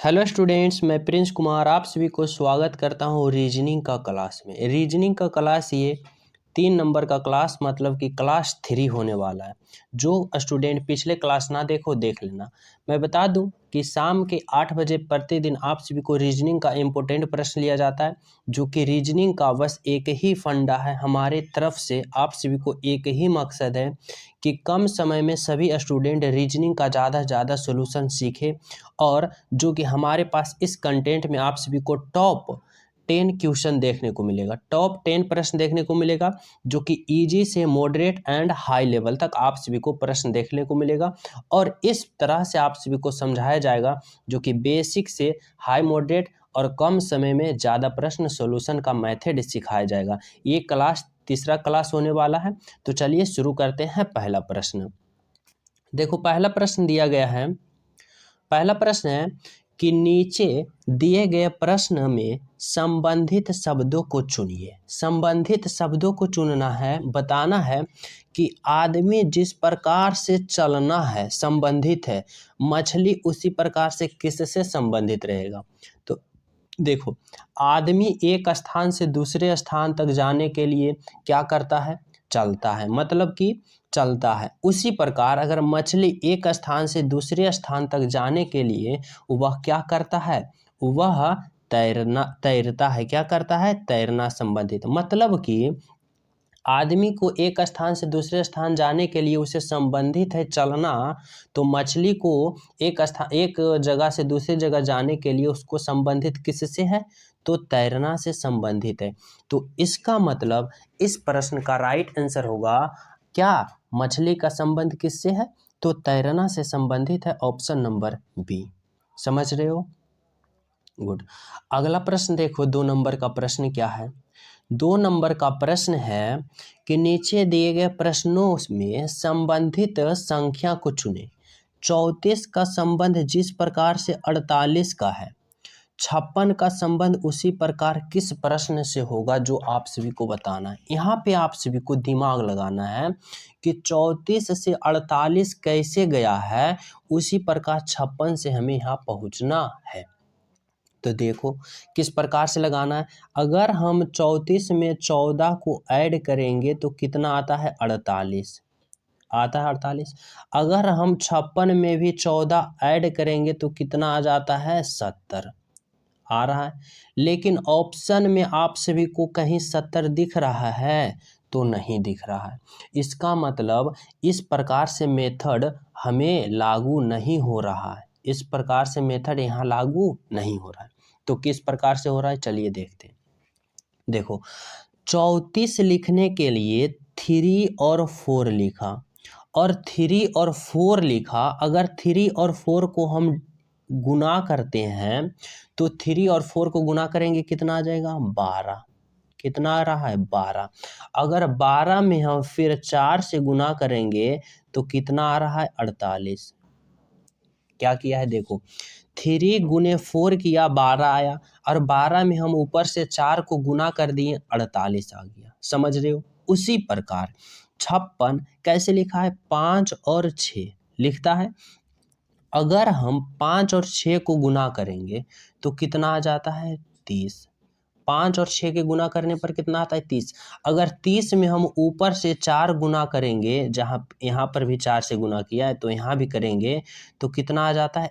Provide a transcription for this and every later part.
Hello students, मैं Prince Kumar आप सभी को स्वागत करता हूँ रीजनिंग का क्लास में। रीजनिंग का क्लास ये 3 नंबर का क्लास मतलब कि क्लास 3 होने वाला है। जो स्टूडेंट पिछले क्लास ना देखो देख लेना। मैं बता दूं कि शाम के 8 बजे प्रतिदिन आप सभी को रीजनिंग का इम्पोर्टेंट प्रश्न लिया जाता है, जो कि रीजनिंग का बस एक ही फंडा है। हमारे तरफ से आप सभी को एक ही मकसद है कि कम समय में सभी स्टूडेंट रीजनिंग का ज़्यादा से ज़्यादा सोल्यूशन सीखे, और जो कि हमारे पास इस कंटेंट में आप सभी को टॉप 10 क्वेश्चन देखने को मिलेगा, टॉप 10 प्रश्न देखने को मिलेगा, जो कि इजी से मॉडरेट एंड हाई लेवल तक आप सभी को प्रश्न देखने को मिलेगा। और इस तरह से आप सभी को समझाया जाएगा जो कि बेसिक से हाई मॉडरेट और कम समय में ज़्यादा प्रश्न सॉल्यूशन का मेथड सिखाया जाएगा। ये क्लास तीसरा क्लास होने वाला है। तो चलिए शुरू करते हैं। पहला प्रश्न देखो, पहला प्रश्न दिया गया है। पहला प्रश्न है कि नीचे दिए गए प्रश्न में संबंधित शब्दों को चुनिए। संबंधित शब्दों को चुनना है, बताना है कि आदमी जिस प्रकार से चलना है संबंधित है, मछली उसी प्रकार से किससे संबंधित रहेगा। तो देखो, आदमी एक स्थान से दूसरे स्थान तक जाने के लिए क्या करता है? चलता है, मतलब कि चलता है। उसी प्रकार अगर मछली एक स्थान से दूसरे स्थान तक जाने के लिए वह क्या करता है? वह तैरता है। क्या करता है? तैरना संबंधित। मतलब कि आदमी को एक स्थान से दूसरे स्थान जाने के लिए उसे संबंधित है चलना, तो मछली को एक जगह से दूसरी जगह जाने के लिए उसको संबंधित किससे है? तो तैरना से संबंधित है। तो इसका मतलब इस प्रश्न का राइट आंसर होगा क्या? मछली का संबंध किससे है? तो तैरना से संबंधित है। Option number B. समझ रहे हो? गुड। अगला प्रश्न देखो, 2 नंबर का प्रश्न क्या है। 2 नंबर का प्रश्न है कि नीचे दिए गए प्रश्नों में संबंधित संख्या को चुने। 34 का संबंध जिस प्रकार से 48 का है, 56 का संबंध उसी प्रकार किस प्रश्न से होगा, जो आप सभी को बताना है। यहाँ पे आप सभी को दिमाग लगाना है कि 34 से 48 कैसे गया है, उसी प्रकार 56 से हमें यहाँ पहुँचना है। तो देखो किस प्रकार से लगाना है। अगर हम 34 में 14 को ऐड करेंगे तो कितना आता है? 48 आता है। 48। अगर हम 56 में भी 14 ऐड करेंगे तो कितना आ जाता है? 70 आ रहा है। लेकिन ऑप्शन में आप सभी को कहीं 70 दिख रहा है? तो नहीं दिख रहा है। इसका मतलब इस प्रकार से मेथड हमें लागू नहीं हो रहा है। इस प्रकार से मेथड यहाँ लागू नहीं हो रहा है। तो किस प्रकार से हो रहा है, चलिए देखते हैं। देखो, 34 लिखने के लिए 3 और 4 लिखा, और 3 और 4 लिखा। अगर 3 और 4 को हम गुना करते हैं तो 3 और 4 को गुना करेंगे कितना आ जाएगा? 12। कितना आ रहा है? 12। अगर 12 में हम फिर 4 से गुना करेंगे तो कितना आ रहा है? 48। क्या किया है देखो, 3 गुने 4 किया, 12 आया, और 12 में हम ऊपर से 4 को गुना कर दिए, 48 आ गया। समझ रहे हो? उसी प्रकार 56 कैसे लिखा है? 5 और 6 लिखता है। अगर हम 5 और 6 को गुना करेंगे तो कितना आ जाता है? 30। 5 और 6 के गुना करने पर कितना आता है? 30। अगर 30 में हम ऊपर से 4 गुना करेंगे, जहाँ यहाँ पर भी 4 से गुना किया है तो यहाँ भी करेंगे, तो कितना आ जाता है?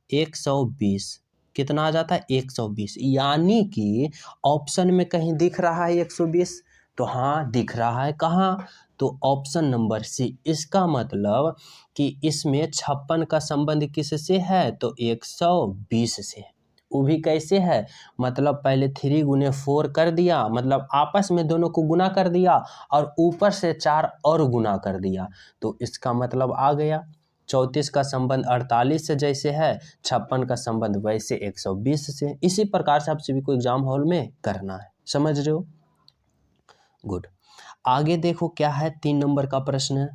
120। कितना आ जाता है? 120। यानी कि ऑप्शन में कहीं दिख रहा है 120? तो हाँ दिख रहा है। कहाँ? तो ऑप्शन नंबर सी। इसका मतलब कि इसमें 56 का संबंध किससे है? तो 120 से। वो भी कैसे है? मतलब पहले 3 गुने 4 कर दिया, मतलब आपस में दोनों को गुना कर दिया, और ऊपर से 4 और गुना कर दिया। तो इसका मतलब आ गया 34 का संबंध 48 से जैसे है, 56 का संबंध वैसे 120 से। इसी प्रकार से आप सभी को एग्जाम हॉल में करना है। समझ रहे हो? गुड। आगे देखो क्या है। 3 नंबर का प्रश्न है।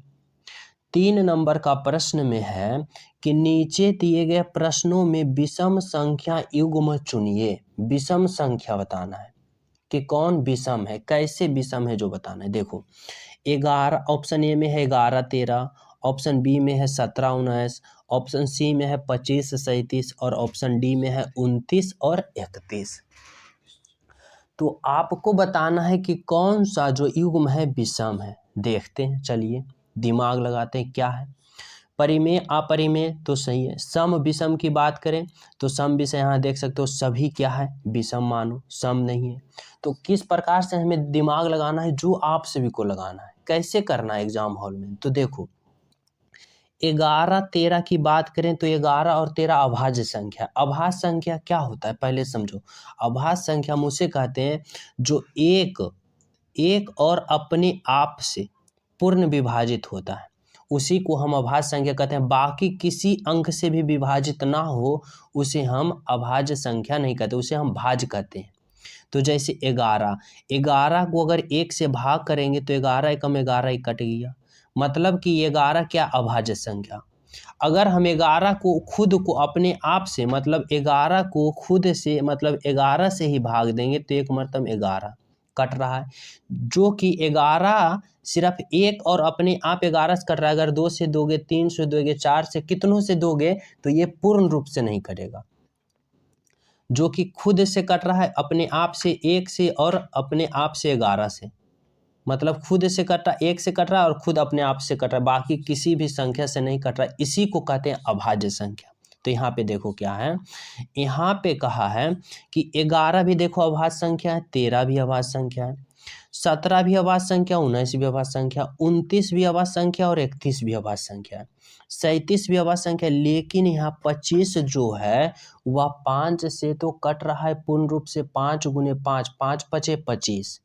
3 नंबर का प्रश्न में है कि नीचे दिए गए प्रश्नों में विषम संख्या युग्म चुनिए। विषम संख्या बताना है कि कौन विषम है, कैसे विषम है, जो बताना है। देखो, 11 ऑप्शन ए में है, 11 13। ऑप्शन बी में है 17 19, ऑप्शन सी में है 25 37 और ऑप्शन डी में है 29 और 31। तो आपको बताना है कि कौन सा जो युग्म है विषम है। देखते हैं, चलिए दिमाग लगाते हैं क्या है। परिमेय अपरिमेय तो सही है। सम विषम की बात करें तो सम विषम यहाँ देख सकते हो सभी क्या है विषम मानो, सम नहीं है। तो किस प्रकार से हमें दिमाग लगाना है, जो आप सभी को लगाना है। कैसे करना है एग्जाम हॉल में, तो देखो 11 13 की बात करें तो 11 और 13 अभाज्य संख्या। अभाज्य संख्या क्या होता है पहले समझो। अभाज्य संख्या हम उसे कहते हैं जो एक और अपने आप से पूर्ण विभाजित होता है, उसी को हम अभाज्य संख्या कहते हैं। बाकी किसी अंक से भी विभाजित ना हो उसे हम अभाज्य संख्या नहीं कहते, उसे हम भाज्य कहते हैं। तो जैसे 11 को अगर 1 से भाग करेंगे तो 11 एकम 11 ही कट गया, मतलब कि 11 क्या अभाज्य संख्या। अगर हम 11 को खुद को अपने आप से मतलब 11 को खुद से मतलब 11 से ही भाग देंगे तो एक मतलब 11 कट रहा है, जो कि 11 सिर्फ एक और अपने आप 11 से कट रहा है। अगर 2 से दोगे, 3 से दोगे, 4 से कितनों से दोगे तो ये पूर्ण रूप से नहीं कटेगा। जो कि खुद से कट रहा है अपने आप से 1 से और अपने आप से 11 से, मतलब खुद से कट रहा, 1 से कट रहा है और खुद अपने आप से कट रहा है, बाकी किसी भी संख्या से नहीं कट रहा है। इसी को कहते हैं अभाज्य संख्या। तो यहाँ पे देखो क्या है, यहाँ पे कहा है कि 11 भी देखो अभाज्य संख्या है, 13 भी अभाज्य संख्या है, 17 भी अभाज्य संख्या, 19 भी अभाज्य संख्या, 29 भी अभाज्य संख्या और 31 भी अभाज्य संख्या है, 37 भी अभाज्य संख्या। लेकिन यहाँ 25 जो है वह 5 से तो कट रहा है पूर्ण रूप से। 5 गुने 5, 5 पचे 25,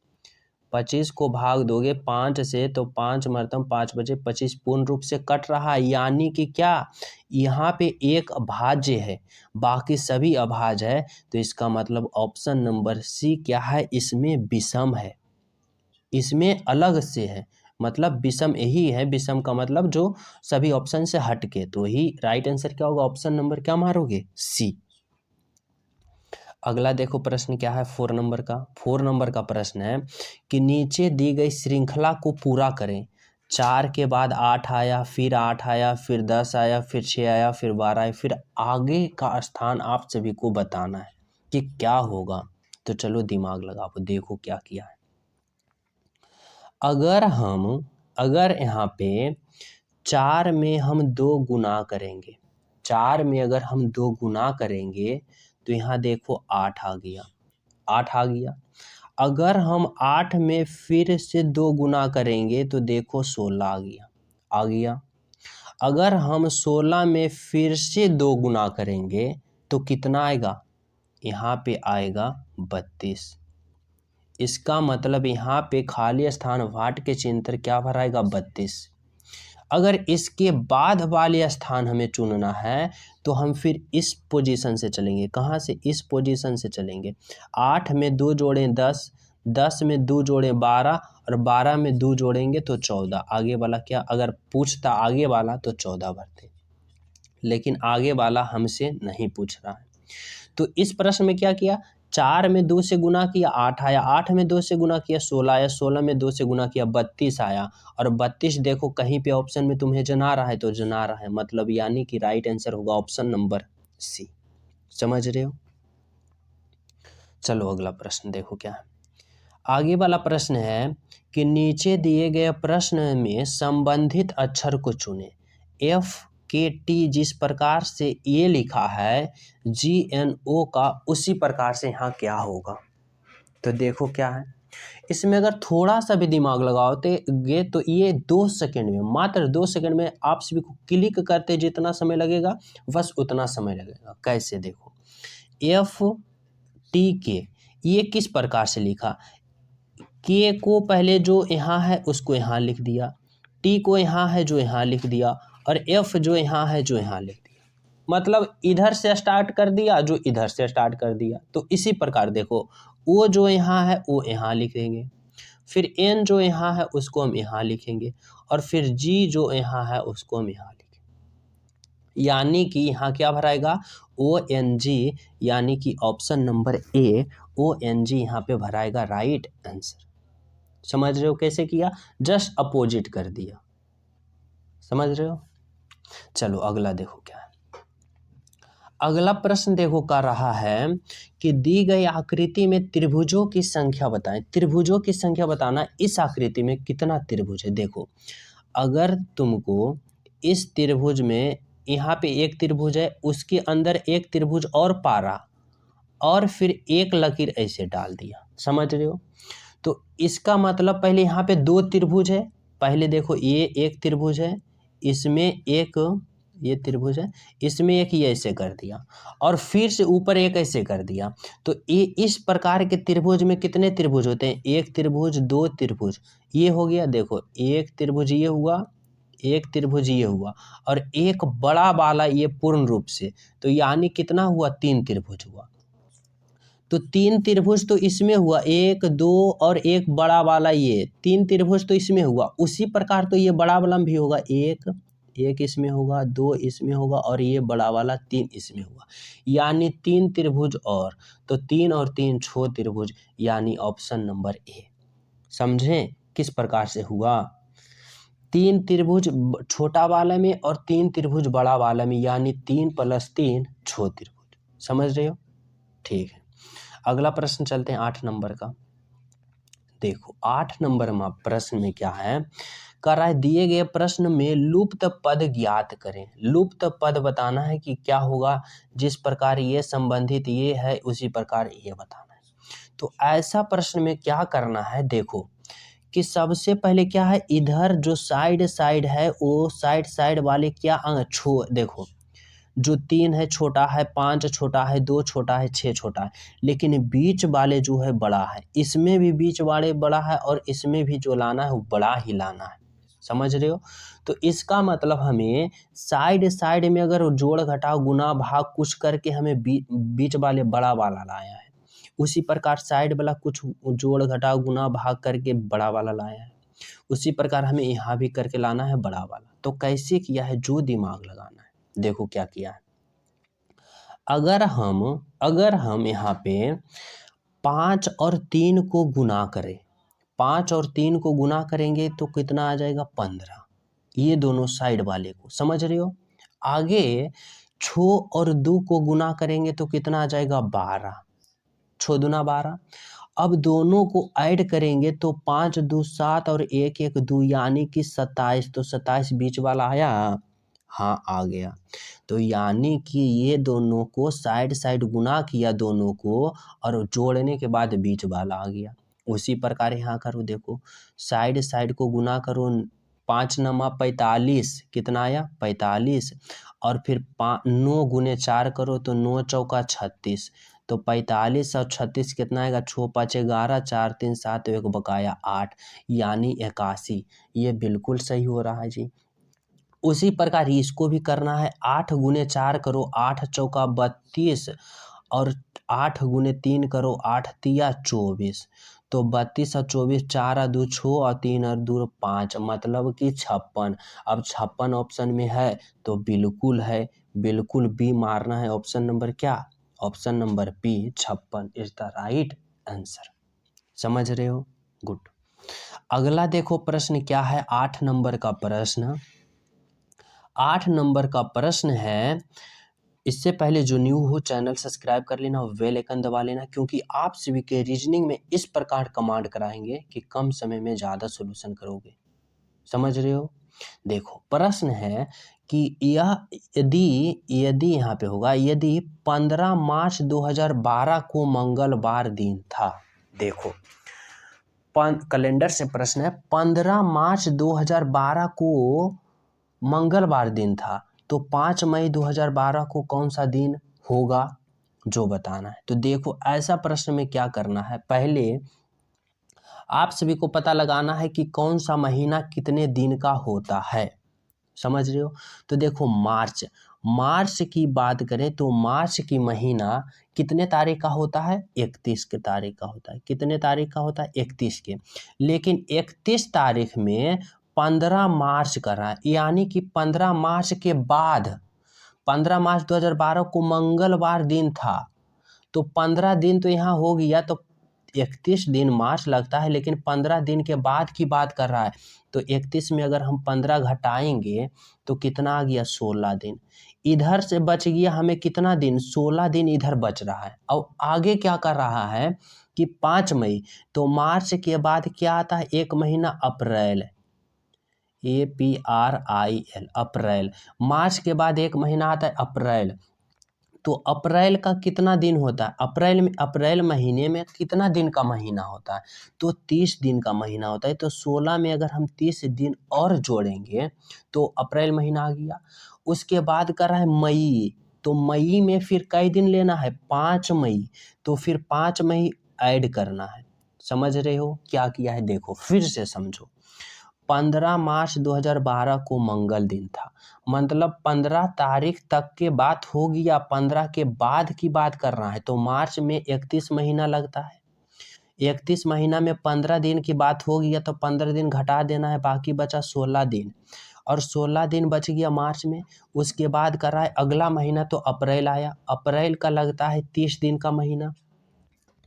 25 को भाग दोगे 5 से तो 5 मर्तम 5 बचे 25 पूर्ण रूप से कट रहा है। यानी कि क्या, यहाँ पे एक अभाज्य है, बाकी सभी अभाज्य है। तो इसका मतलब ऑप्शन नंबर सी क्या है, इसमें विषम है, इसमें अलग से है, मतलब विषम यही है। विषम का मतलब जो सभी ऑप्शन से हट के, तो ही राइट आंसर क्या होगा, ऑप्शन नंबर क्या मारोगे, सी। अगला देखो प्रश्न क्या है 4 नंबर का। 4 नंबर का प्रश्न है कि नीचे दी गई श्रृंखला को पूरा करें। 4 के बाद 8 आया, फिर 8 आया, फिर 10 आया, फिर 6 आया, फिर 12 आया, फिर आगे का स्थान आप सभी को बताना है कि क्या होगा। तो चलो दिमाग लगाओ, देखो क्या किया है। अगर यहाँ पे 4 में हम 2 गुना करेंगे, 4 में अगर हम 2 गुना करेंगे तो यहाँ देखो 8 आ गया, 8 आ गया। अगर हम 8 में फिर से 2 गुना करेंगे तो देखो 16 आ गया, आ गया। अगर हम 16 में फिर से 2 गुना करेंगे तो कितना आएगा, यहाँ पे आएगा 32। इसका मतलब यहाँ पे खाली स्थान वाट के चिन्ह पर क्या भराएगा, 32। अगर इसके बाद वाले स्थान हमें चुनना है तो हम फिर इस पोजीशन से चलेंगे। कहाँ से, इस पोजीशन से चलेंगे। 8 में 2 जोड़ें 10, 10 में 2 जोड़ें 12 और 12 में 2 जोड़ेंगे तो 14। आगे वाला क्या, अगर पूछता आगे वाला तो 14 भरते, लेकिन आगे वाला हमसे नहीं पूछ रहा है। तो इस प्रश्न में क्या किया, 4 में 2 से गुना किया 8 आया, 8 में 2 से गुना किया 16 आया, 16 में 2 से गुना किया 32 आया। और 32 देखो कहीं पे ऑप्शन में तुम्हें जना रहा है तो जना रहा है, मतलब यानी कि राइट आंसर होगा ऑप्शन नंबर सी। समझ रहे हो। चलो अगला प्रश्न देखो क्या है। आगे वाला प्रश्न है कि नीचे दिए गए प्रश्न में संबंधित अक्षर को चुने। एफ के टी जिस प्रकार से ये लिखा है GNO का उसी प्रकार से यहाँ क्या होगा। तो देखो क्या है, इसमें अगर थोड़ा सा भी दिमाग लगाओगे तो ये 2 सेकंड में, मात्र 2 सेकंड में आप सभी को क्लिक करते जितना समय लगेगा बस उतना समय लगेगा। कैसे, देखो FTK ये किस प्रकार से लिखा, के को पहले जो यहाँ है उसको यहाँ लिख दिया, टी को यहाँ है जो यहाँ लिख दिया, और एफ जो यहाँ है जो यहाँ लिख दिया, मतलब इधर से स्टार्ट कर दिया जो इधर से स्टार्ट कर दिया। तो इसी प्रकार देखो ओ जो यहाँ है वो यहाँ लिखेंगे, फिर एन जो यहाँ है उसको हम यहाँ लिखेंगे, और फिर जी जो यहाँ है उसको हम यहाँ लिखेंगे। यानी कि यहाँ क्या भराएगा, ONG, यानी कि ऑप्शन नंबर ए ONG यहाँ पे भराएगा राइट आंसर। समझ रहे हो कैसे किया, जस्ट अपोजिट कर दिया। समझ रहे हो। चलो अगला देखो क्या है। अगला प्रश्न देखो कर रहा है कि दी गई आकृति में त्रिभुजों की संख्या बताएं। त्रिभुजों की संख्या बताना, इस आकृति में कितना त्रिभुज है। देखो अगर तुमको इस त्रिभुज में यहाँ पे एक त्रिभुज है, उसके अंदर एक त्रिभुज और पारा और फिर एक लकीर ऐसे डाल दिया, समझ रहे हो। तो इसका मतलब पहले यहाँ पे दो त्रिभुज है, पहले देखो ये एक त्रिभुज है, इसमें एक ये त्रिभुज है, इसमें एक ये ऐसे कर दिया और फिर से ऊपर एक ऐसे कर दिया। तो ये इस प्रकार के त्रिभुज में कितने त्रिभुज होते हैं, एक त्रिभुज, दो त्रिभुज, ये हो गया। देखो एक त्रिभुज ये हुआ, एक त्रिभुज ये हुआ और एक बड़ा वाला ये पूर्ण रूप से, तो यानी कितना हुआ, तीन त्रिभुज हुआ। तो तीन त्रिभुज तो इसमें हुआ, एक दो और एक बड़ा वाला, ये तीन त्रिभुज तो इसमें हुआ। उसी प्रकार तो ये बड़ा वाला भी होगा, एक एक इसमें होगा, दो इसमें होगा और ये बड़ा वाला तीन इसमें हुआ, यानी तीन त्रिभुज और, तो तीन और तीन छह त्रिभुज, यानी ऑप्शन नंबर ए। समझें किस प्रकार से हुआ, तीन त्रिभुज छोटा वाला में और तीन त्रिभुज बड़ा वाला में, यानी 3 + 3 छह त्रिभुज। समझ रहे हो, ठीक है। अगला प्रश्न चलते हैं 8 नंबर का। देखो 8 नंबर में प्रश्न में क्या है, कह रहा है दिए गए प्रश्न में लुप्त पद ज्ञात करें। लुप्त पद बताना है कि क्या होगा, जिस प्रकार ये संबंधित ये है उसी प्रकार ये बताना है। तो ऐसा प्रश्न में क्या करना है, देखो कि सबसे पहले क्या है, इधर जो साइड साइड है वो साइड साइड वाले क्या देखो जो 3 है छोटा है, 5 छोटा है, 2 छोटा है, 6 छोटा है, लेकिन बीच वाले जो है बड़ा है, इसमें भी बीच वाले बड़ा है और इसमें भी जो लाना है वो बड़ा ही लाना है। समझ रहे हो। तो इसका मतलब हमें साइड साइड में अगर जोड़ घटाव गुना भाग कुछ करके हमें बीच वाले बड़ा वाला लाया है, उसी प्रकार साइड वाला कुछ जोड़ घटाव गुना भाग करके बड़ा वाला लाया है, उसी प्रकार हमें यहाँ भी करके लाना है बड़ा वाला। तो कैसे किया है, जो दिमाग लगाना है। देखो क्या किया है, अगर हम यहाँ पे 5 और 3 को गुना करें, 5 और 3 को गुना करेंगे तो कितना आ जाएगा, 15, ये दोनों साइड वाले को, समझ रहे हो। आगे 6 और 2 को गुना करेंगे तो कितना आ जाएगा, 12, 6 दूना 12। अब दोनों को ऐड करेंगे तो 5 2 7 और 1 1 2, यानी कि 27। तो 27 बीच वाला आया, हाँ आ गया। तो यानी कि ये दोनों को साइड साइड गुना किया दोनों को और जोड़ने के बाद बीच वाला आ गया। उसी प्रकार यहाँ करो, देखो साइड साइड को गुना करो, 5 नमा 45, कितना आया 45, और फिर 9 गुने 4 करो तो 9 चौका 36, तो 45 और 36 कितना आएगा, 6 5 11, 4 3 7, एक बकाया 8, यानी 81। ये बिल्कुल सही हो रहा है जी। उसी प्रकार इसको भी करना है, 8 गुने 4 करो, 8 चौका 32 और 8 गुने 3 करो, 8 तिया 24, तो 32 और 24, 4 और 2 6 और 3 और 2 5, मतलब कि 56। अब 56 ऑप्शन में है तो बिल्कुल है, बिल्कुल बी मारना है। ऑप्शन नंबर क्या, option number B 56 is the right answer. समझ रहे हो, गुड। अगला देखो प्रश्न क्या है, 8 नंबर का प्रश्न। 8 नंबर का प्रश्न है, इससे पहले जो न्यू हो चैनल सब्सक्राइब कर लेना और बेल आइकन दबा लेना, क्योंकि आप सभी के रीजनिंग में इस प्रकार कमांड कराएंगे कि कम समय में ज़्यादा सॉल्यूशन करोगे। समझ रहे हो। देखो प्रश्न है कि यह यदि यहाँ पे होगा, यदि 15 मार्च 2012 को मंगलवार दिन था। देखो कैलेंडर से प्रश्न है, 15 मार्च 2012 को मंगलवार दिन था, तो 5 मई 2012 को कौन सा दिन होगा, जो बताना है। तो देखो ऐसा प्रश्न में क्या करना है, पहले आप सभी को पता लगाना है कि कौन सा महीना कितने दिन का होता है। समझ रहे हो। तो देखो मार्च की बात करें तो मार्च की महीना कितने तारीख का होता है, 31 के तारीख का होता है। कितने तारीख का होता है, 31 के। लेकिन 31 तारीख में 15 मार्च कर रहा है, यानी कि 15 मार्च के बाद 15 मार्च 2012 को मंगलवार दिन था, तो 15 दिन तो यहाँ हो गया, तो 31 दिन मार्च लगता है, लेकिन 15 दिन के बाद की बात कर रहा है। तो 31 में अगर हम 15 घटाएंगे तो कितना आ गया, 16 दिन। इधर से बच गया हमें कितना दिन, 16 दिन इधर बच रहा है। और आगे क्या कर रहा है कि 5 मई, तो मार्च के बाद क्या आता है, एक महीना अप्रैल, APRIL, अप्रैल। मार्च के बाद एक महीना आता है अप्रैल। तो अप्रैल का कितना दिन होता है, अप्रैल महीने में कितना दिन का महीना होता है, तो 30 दिन का महीना होता है। तो 16 में अगर हम 30 दिन और जोड़ेंगे तो अप्रैल महीना आ गया। उसके बाद कर रहा है मई, तो मई में फिर कई दिन लेना है, 5 मई। तो फिर 5 मई ऐड करना है। समझ रहे हो क्या किया है, देखो फिर से समझो। 15 मार्च 2012 को मंगल दिन था, मतलब 15 तारीख तक के बात होगी या 15 के बाद की बात करना है। तो मार्च में 31 महीना लगता है, 31 महीना में 15 दिन की बात होगी या तो 15 दिन घटा देना है, बाकी बचा 16 दिन। और 16 दिन बच गया मार्च में। उसके बाद कर रहा है अगला महीना, तो अप्रैल आया, अप्रैल का लगता है 30 दिन का महीना।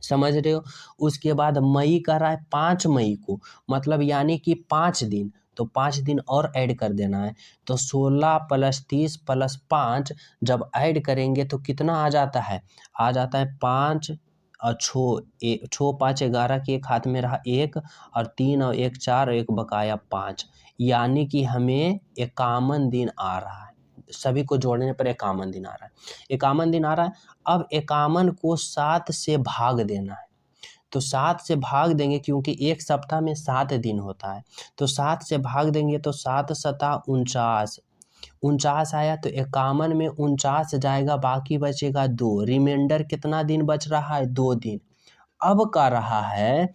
समझ रहे हो। उसके बाद मई कर रहा है 5 मई को, मतलब यानी कि 5 दिन, तो 5 दिन और ऐड कर देना है। तो 16 + 30 + 5 जब ऐड करेंगे तो कितना आ जाता है, 5 और 6 5 11 के एक हाथ में रहा 1, और 3 और 1 4 और 1 बकाया 5, यानी कि हमें 51 दिन आ रहा है। सभी को जोड़ने पर 51 दिन आ रहा है, 51 दिन आ रहा है। अब 51 को 7 से भाग देना है। तो 7 से भाग देंगे क्योंकि एक सप्ताह में 7 दिन होता है। तो 7 से भाग देंगे तो 7 सता 49, 49 आया। तो 51 में 49 जाएगा, बाकी बचेगा 2। रिमाइंडर कितना दिन बच रहा है, 2 दिन। अब का रहा है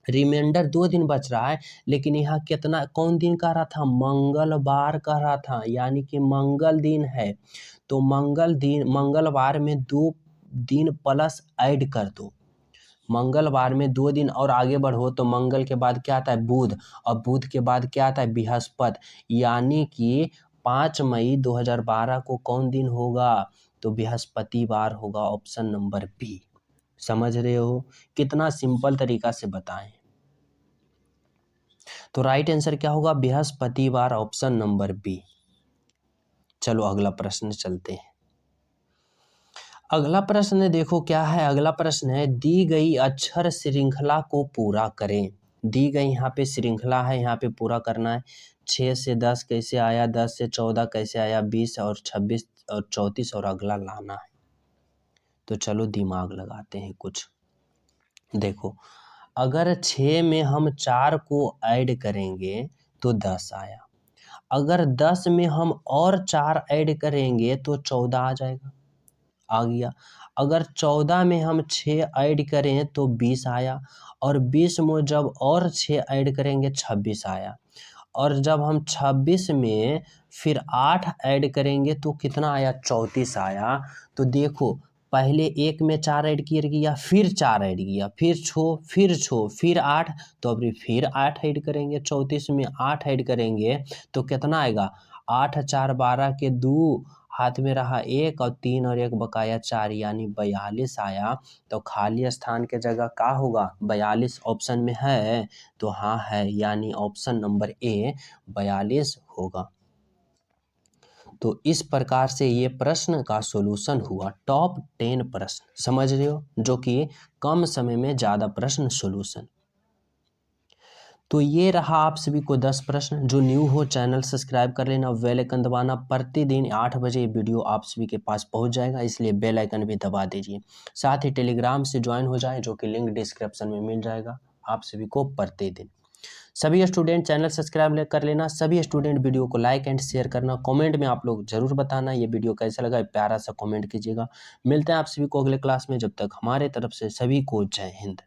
रिमाइंडर 2 दिन बच रहा है, लेकिन यहाँ कितना, कौन दिन का रहा था, मंगलवार का रहा था, यानी कि मंगल दिन है। तो मंगलवार में 2 दिन प्लस ऐड कर दो। मंगलवार में 2 दिन और आगे बढ़ो तो मंगल के बाद क्या आता है, बुध, और बुध के बाद क्या आता है, बृहस्पति, यानी कि 5 मई 2012 को कौन दिन होगा, तो बृहस्पतिवार होगा। Option number B. समझ रहे हो कितना सिंपल तरीका से बताएं। तो राइट आंसर क्या होगा, बृहस्पतिवार, ऑप्शन नंबर बी। चलो अगला प्रश्न चलते हैं। अगला प्रश्न देखो क्या है। अगला प्रश्न है, दी गई अक्षर श्रृंखला को पूरा करें। दी गई यहाँ पे श्रृंखला है, यहाँ पे पूरा करना है। 6 से 10 कैसे आया, 10 से 14 कैसे आया, 20 और 26 और 34 और अगला लाना है। तो चलो दिमाग लगाते हैं कुछ। देखो अगर 6 में हम 4 को ऐड करेंगे तो 10 आया। अगर 10 में हम और 4 ऐड करेंगे तो 14 आ जाएगा, आ गया। अगर 14 में हम 6 ऐड करें तो 20 आया, और 20 में जब और 6 ऐड करेंगे 26 आया, और जब हम 26 में फिर 8 ऐड करेंगे तो कितना आया, 34 आया। तो देखो पहले 1 में 4 ऐड किया, फिर 4 ऐड किया, फिर 8, तो अभी फिर 8 ऐड करेंगे, 34 में 8 ऐड करेंगे तो कितना आएगा, 8 4 12 के 2 हाथ में रहा 1 और 3 और 1 बकाया 4, यानी 42 आया। तो खाली स्थान के जगह क्या होगा, 42 ऑप्शन में है, तो हाँ है, यानी ऑप्शन नंबर ए 42 होगा। तो इस प्रकार से ये प्रश्न का सॉल्यूशन हुआ। टॉप 10 प्रश्न, समझ रहे हो, जो कि कम समय में ज़्यादा प्रश्न सॉल्यूशन। तो ये रहा आप सभी को 10 प्रश्न। जो न्यू हो चैनल सब्सक्राइब कर लेना, बेल आइकन दबाना। प्रतिदिन 8 बजे ये वीडियो आप सभी के पास पहुंच जाएगा, इसलिए बेल आइकन भी दबा दीजिए। साथ ही टेलीग्राम से ज्वाइन हो जाए, जो कि लिंक डिस्क्रिप्शन में मिल जाएगा आप सभी को प्रतिदिन। सभी स्टूडेंट चैनल सब्सक्राइब कर लेना। सभी स्टूडेंट वीडियो को लाइक एंड शेयर करना। कमेंट में आप लोग जरूर बताना ये वीडियो कैसा लगा, प्यारा सा कमेंट कीजिएगा। मिलते हैं आप सभी को अगले क्लास में, जब तक हमारे तरफ से सभी को जय हिंद।